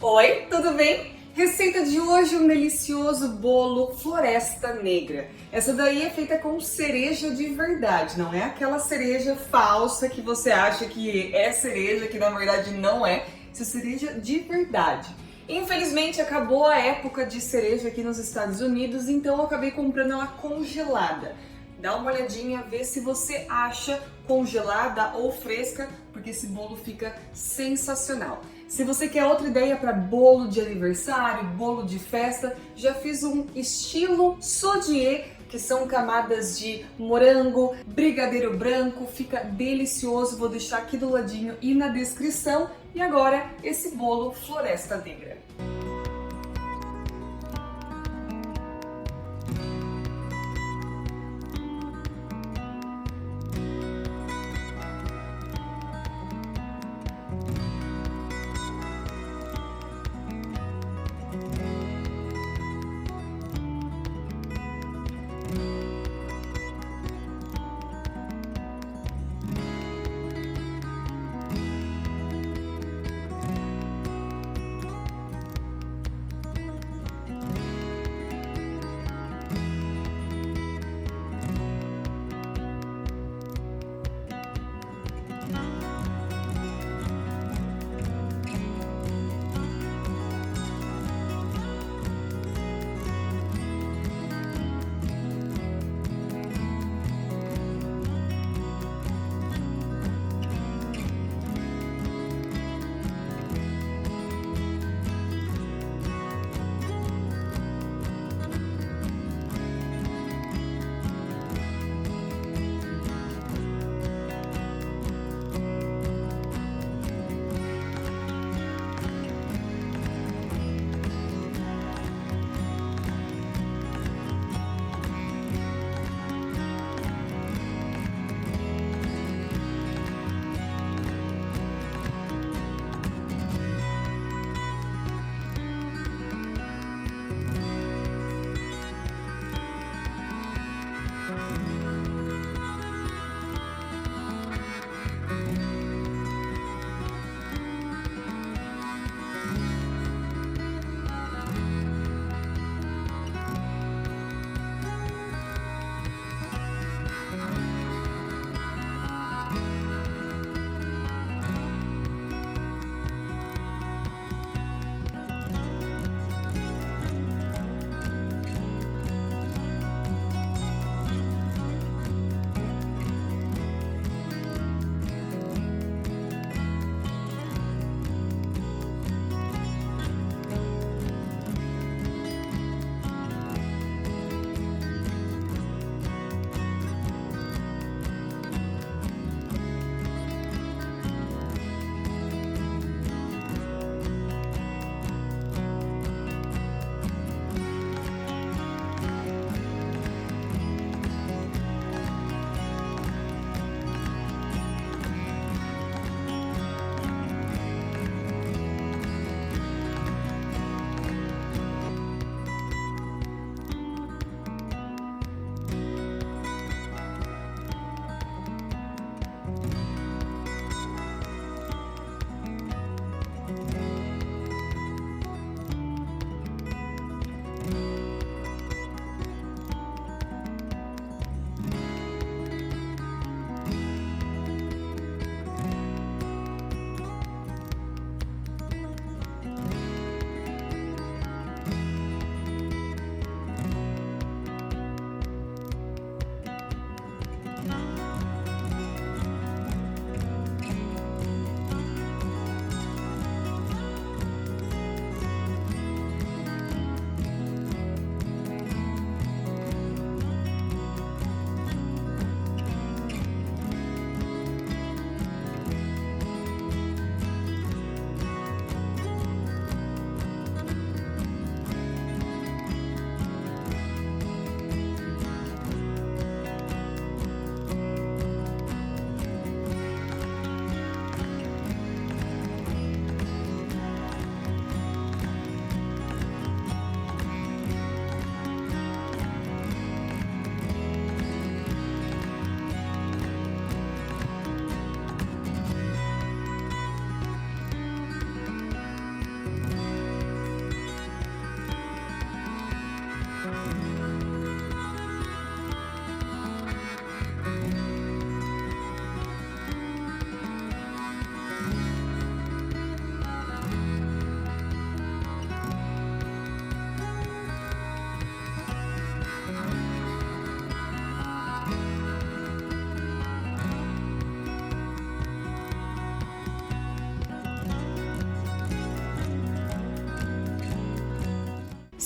Oi, tudo bem? Receita de hoje, um delicioso bolo Floresta Negra. Essa daí é feita com cereja de verdade, não é aquela cereja falsa que você acha que é cereja, que na verdade não é. Isso é cereja de verdade. Infelizmente acabou a época de cereja aqui nos Estados Unidos, então eu acabei comprando ela congelada. Dá uma olhadinha, vê se você acha congelada ou fresca, porque esse bolo fica sensacional. Se você quer outra ideia para bolo de aniversário, bolo de festa, já fiz um estilo Sodier, que são camadas de morango, brigadeiro branco, fica delicioso. Vou deixar aqui do ladinho e na descrição. E agora esse bolo Floresta Negra.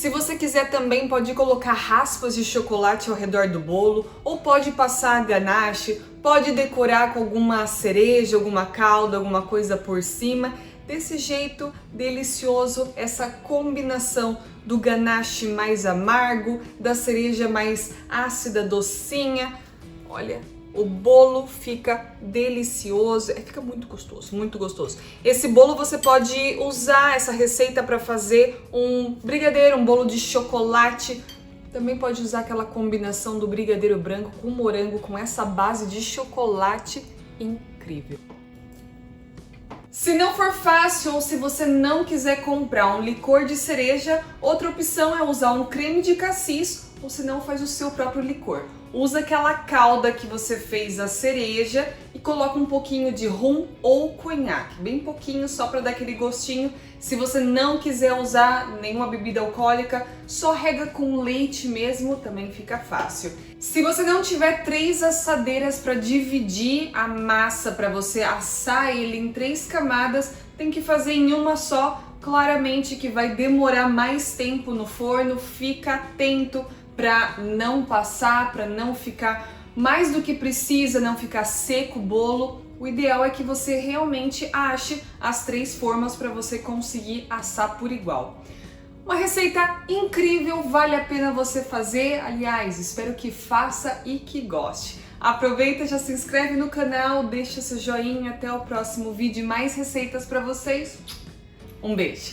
Se você quiser também pode colocar raspas de chocolate ao redor do bolo, ou pode passar ganache, pode decorar com alguma cereja, alguma calda, alguma coisa por cima. Desse jeito delicioso, essa combinação do ganache mais amargo, da cereja mais ácida, docinha. Olha, o bolo fica delicioso, fica muito gostoso, muito gostoso. Esse bolo você pode usar essa receita para fazer um brigadeiro, um bolo de chocolate. Também pode usar aquela combinação do brigadeiro branco com morango, com essa base de chocolate incrível. Se não for fácil ou se você não quiser comprar um licor de cereja, outra opção é usar um creme de cassis ou se não faz o seu próprio licor. Usa aquela calda que você fez a cereja e coloca um pouquinho de rum ou conhaque, bem pouquinho só para dar aquele gostinho. Se você não quiser usar nenhuma bebida alcoólica, só rega com leite mesmo, também fica fácil. Se você não tiver 3 assadeiras para dividir a massa para você assar ele em 3 camadas, tem que fazer em uma só. Claramente que vai demorar mais tempo no forno, fica atento para não passar, para não ficar mais do que precisa, não ficar seco o bolo. O ideal é que você realmente ache as 3 formas para você conseguir assar por igual. Uma receita incrível, vale a pena você fazer. Aliás, espero que faça e que goste. Aproveita, já se inscreve no canal, deixa seu joinha. Até o próximo vídeo, mais receitas para vocês. Um beijo!